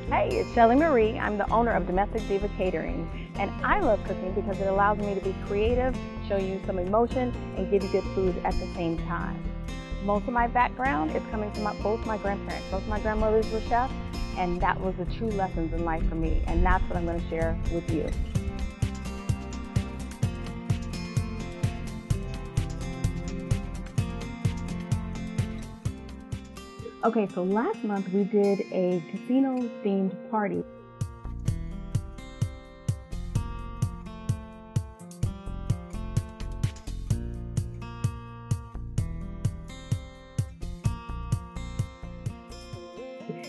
Hey, it's Shelley Marie. I'm the owner of Domestic Diva Catering, and I love cooking because it allows me to be creative, show you some emotion, and give you good food at the same time. Most of my background is coming from both my grandparents. Both my grandmothers were chefs, and that was the true lessons in life for me, and that's what I'm going to share with you. Okay, so last month we did a casino-themed party.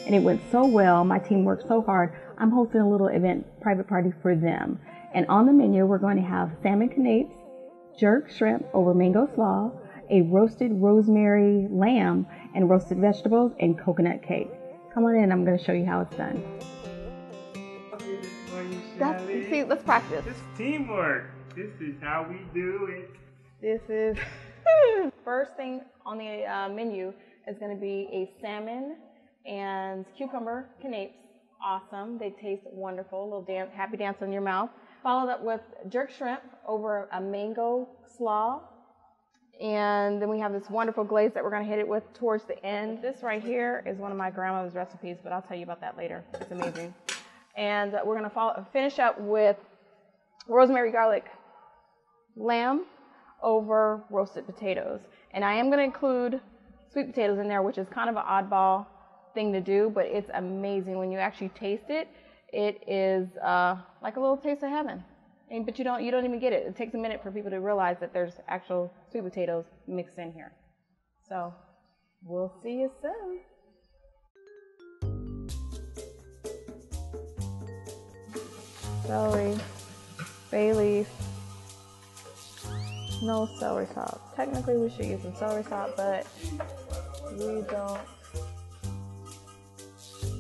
And it went so well, my team worked so hard, I'm hosting a little event, private party for them. And on the menu, we're going to have Salmon Canapes, jerk shrimp over Mango Slaw, a roasted rosemary lamb, and roasted vegetables, and coconut cake. Come on in, I'm going to show you how it's done. See, let's practice. This is teamwork. This is how we do it. This is first thing on the menu is going to be a salmon and cucumber canapes. Awesome. They taste wonderful. A little happy dance in your mouth. Followed up with jerk shrimp over a mango slaw. And then we have this wonderful glaze that we're going to hit it with towards the end. This right here is one of my grandmother's recipes, but I'll tell you about that later. It's amazing. And we're going to finish up with rosemary garlic lamb over roasted potatoes. And I am going to include sweet potatoes in there, which is kind of an oddball thing to do, but it's amazing. When you actually taste it, it is like a little taste of heaven. But you don't even get it. It takes a minute for people to realize that there's actual sweet potatoes mixed in here. So we'll see you soon. Celery, bay leaf, no celery salt. Technically we should use some celery salt, but we don't.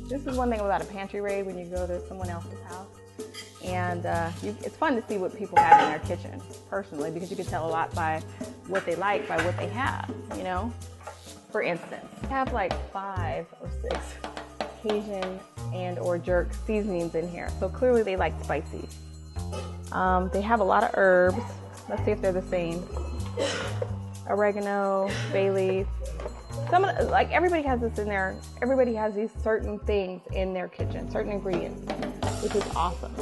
This is one thing about a pantry raid when you go to someone else's house. And it's fun to see what people have in their kitchen, personally, because you can tell a lot by what they like, by what they have, you know? For instance, I have like 5 or 6 Cajun and or jerk seasonings in here. So clearly they like spicy. They have a lot of herbs. Let's see if they're the same. Oregano, bay leaf. Like everybody has this in there. Everybody has these certain things in their kitchen, certain ingredients, which is awesome.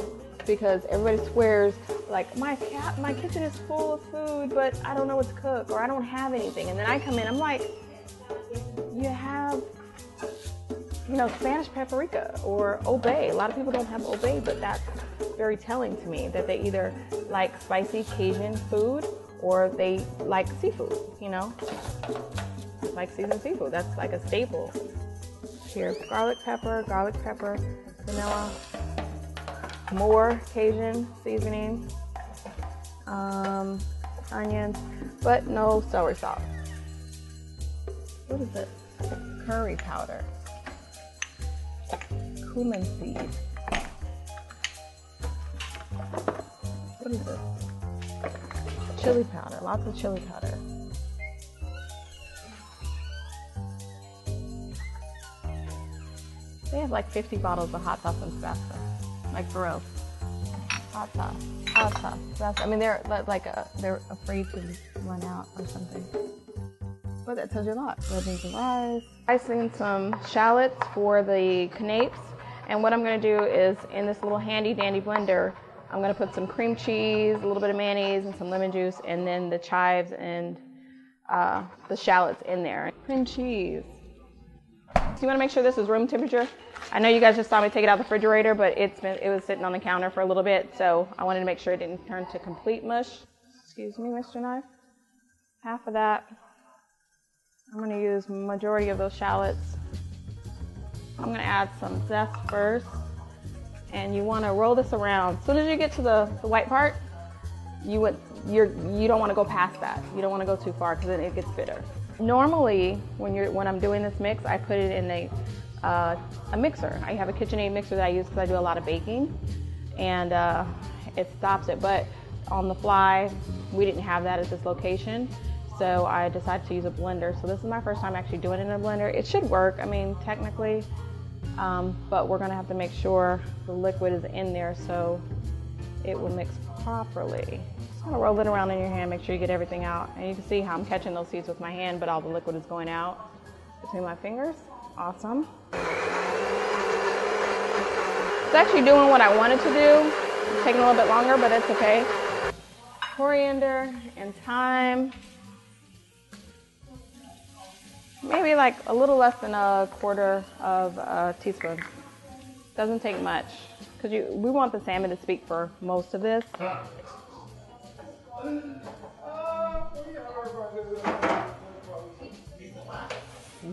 Because everybody swears, like, my kitchen is full of food, but I don't know what to cook, or I don't have anything. And then I come in, I'm like, you have, Spanish paprika or Old Bay. A lot of people don't have Old Bay, but that's very telling to me that they either like spicy Cajun food or they like seafood, like seasoned seafood. That's like a staple. Here's garlic pepper, vanilla. More Cajun seasoning, onions, but no celery salt. What is this? Curry powder, cumin seed. What is this? Chili powder, lots of chili powder. They have like 50 bottles of hot sauce and Tabasco. Like for real. Hot sauce. I mean, they're afraid to run out or something. But that tells you a lot. Red beans and rice. Slicing some shallots for the canapes. And what I'm going to do is, in this little handy dandy blender, I'm going to put some cream cheese, a little bit of mayonnaise, and some lemon juice, and then the chives and the shallots in there. Cream cheese. So you want to make sure this is room temperature. I know you guys just saw me take it out of the refrigerator, but it was sitting on the counter for a little bit, so I wanted to make sure it didn't turn to complete mush. Excuse me, Mr. Knife. Half of that. I'm going to use majority of those shallots. I'm going to add some zest first, and you want to roll this around. As soon as you get to the white part, you don't want to go past that. You don't want to go too far because then it gets bitter. Normally, when I'm doing this mix, I put it in a mixer. I have a KitchenAid mixer that I use because I do a lot of baking, and it stops it. But on the fly, we didn't have that at this location, so I decided to use a blender. So this is my first time actually doing it in a blender. It should work. I mean, technically, but we're gonna have to make sure the liquid is in there so it will mix properly. Just gonna roll it around in your hand, make sure you get everything out. And you can see how I'm catching those seeds with my hand, but all the liquid is going out between my fingers. Awesome. It's actually doing what I wanted to do. It's taking a little bit longer, but it's okay. Coriander and thyme. Maybe like a little less than a quarter of a teaspoon. Doesn't take much, because we want the salmon to speak for most of this.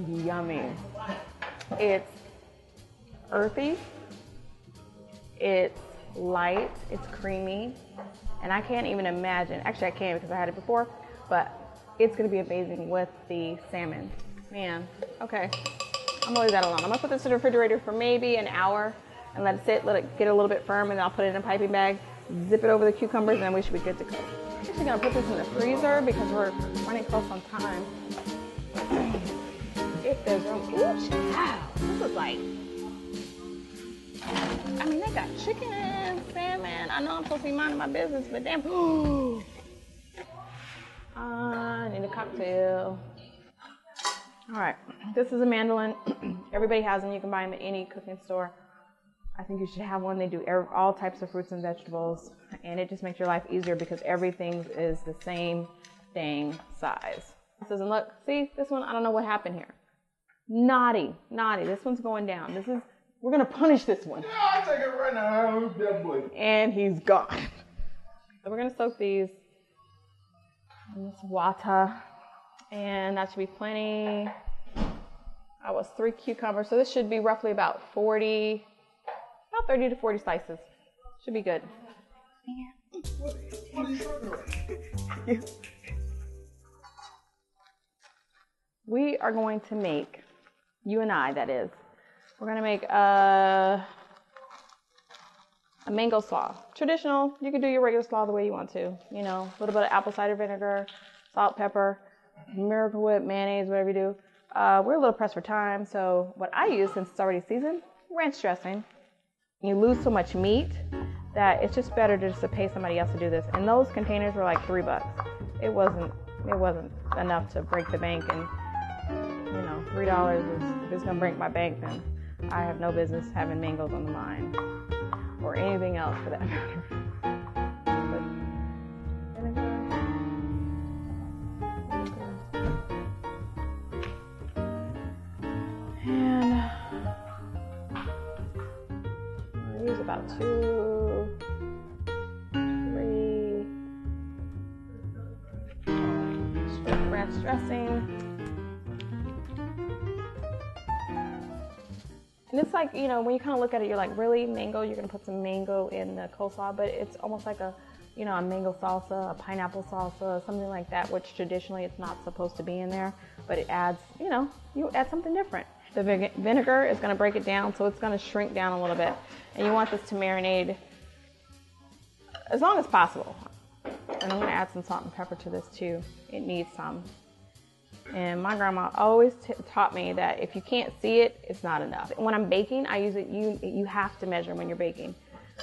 Yummy. It's earthy, it's light, it's creamy, and I can't even imagine, actually I can because I had it before, but it's gonna be amazing with the salmon. Man, okay, I'm gonna leave that alone. I'm gonna put this in the refrigerator for maybe an hour and let it sit, let it get a little bit firm, and then I'll put it in a piping bag, zip it over the cucumbers, and then we should be good to go. I'm actually gonna put this in the freezer because we're running close on time. If there's room, ooh, wow, this is like, I mean, they got chicken and salmon. I know I'm supposed to be minding my business, but damn, I need a cocktail. All right, this is a mandolin. Everybody has them. You can buy them at any cooking store. I think you should have one. They do all types of fruits and vegetables, and it just makes your life easier because everything is the same thing size. This doesn't look, see, this one, I don't know what happened here. Naughty. This one's going down. We're gonna punish this one. Yeah, I'll take it right now. That boy. And he's gone. So we're gonna soak these in this water, and that should be plenty. That was 3 cucumbers, so this should be roughly about 30 to 40 slices. Should be good. What are you talking about? We are going to make, you and I, that is, we're going to make a mango slaw. Traditional, you can do your regular slaw the way you want to. You know, a little bit of apple cider vinegar, salt, pepper, Miracle Whip, mayonnaise, whatever you do. We're a little pressed for time, so what I use, since it's already seasoned, ranch dressing. You lose so much meat that it's just better just to pay somebody else to do this. And those containers were like $3. It wasn't enough to break the bank, and you know, $3 is, if it's gonna break my bank, then I have no business having mangoes on the mind, or anything else for that matter. But and I'm gonna use about 2, 3 ranch dressing. And it's like, you know, when you kind of look at it, you're like, really, mango? You're going to put some mango in the coleslaw? But it's almost like a, you know, a mango salsa, a pineapple salsa, something like that, which traditionally it's not supposed to be in there. But it adds, you know, you add something different. The vinegar is going to break it down, so it's going to shrink down a little bit. And you want this to marinate as long as possible. And I'm going to add some salt and pepper to this too. It needs some. And my grandma always taught me that if you can't see it, it's not enough. When I'm baking, I use it. You have to measure when you're baking.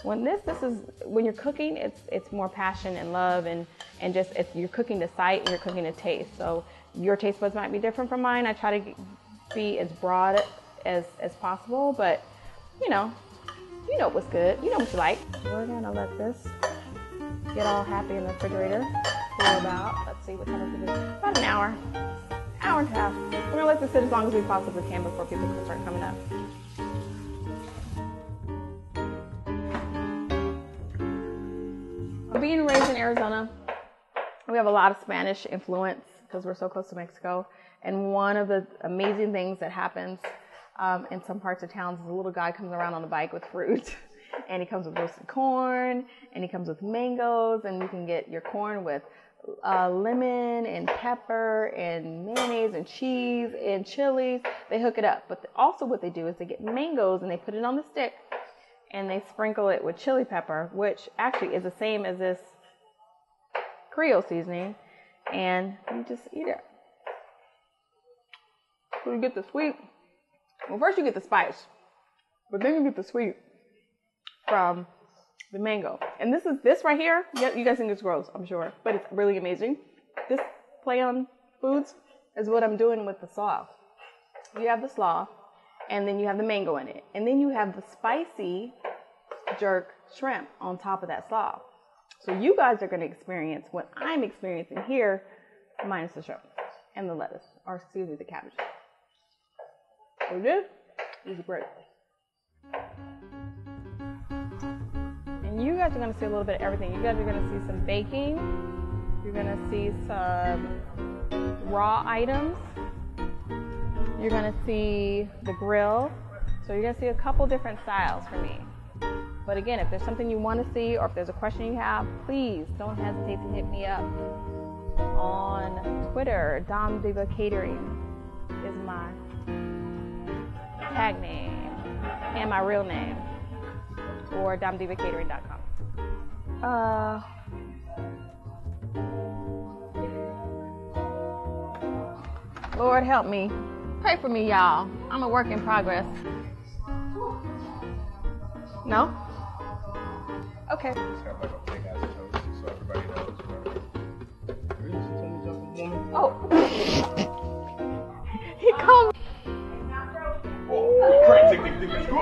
When when you're cooking, it's more passion and love, and just you're cooking to sight and you're cooking to taste. So your taste buds might be different from mine. I try to be as broad as possible, but you know what's good. You know what you like. We're gonna let this get all happy in the refrigerator for about, let's see, what time is it? About an hour. Hour and a half. We're gonna let this sit as long as we possibly can before people can start coming up. Being raised in Arizona, we have a lot of Spanish influence because we're so close to Mexico. And one of the amazing things that happens in some parts of towns is a little guy comes around on a bike with fruit. And he comes with roasted corn, and he comes with mangoes, and you can get your corn with lemon and pepper and mayonnaise and cheese and chilies. They hook it up. But also what they do is they get mangoes and they put it on the stick and they sprinkle it with chili pepper, which actually is the same as this Creole seasoning, and you just eat it. So you get the sweet. Well, first you get the spice. But then you get the sweet from the mango. And this right here, you guys think it's gross, I'm sure, but it's really amazing. This play on foods is what I'm doing with the slaw. You have the slaw, and then you have the mango in it. And then you have the spicy jerk shrimp on top of that slaw. So you guys are going to experience what I'm experiencing here, minus the shrimp and the lettuce, or excuse me, the cabbage. So this is great. And you guys are going to see a little bit of everything. You guys are going to see some baking. You're going to see some raw items. You're going to see the grill. So you're going to see a couple different styles for me. But again, if there's something you want to see or if there's a question you have, please don't hesitate to hit me up on Twitter. Dom Diva Catering is my tag name and my real name, or domdivacatering.com. Lord help me. Pray for me, y'all. I'm a work in progress. No? Okay. It's got like a big ass toast, so everybody knows. Oh. He comes. Oh, crazy thing is good.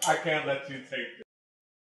I can't let you take this.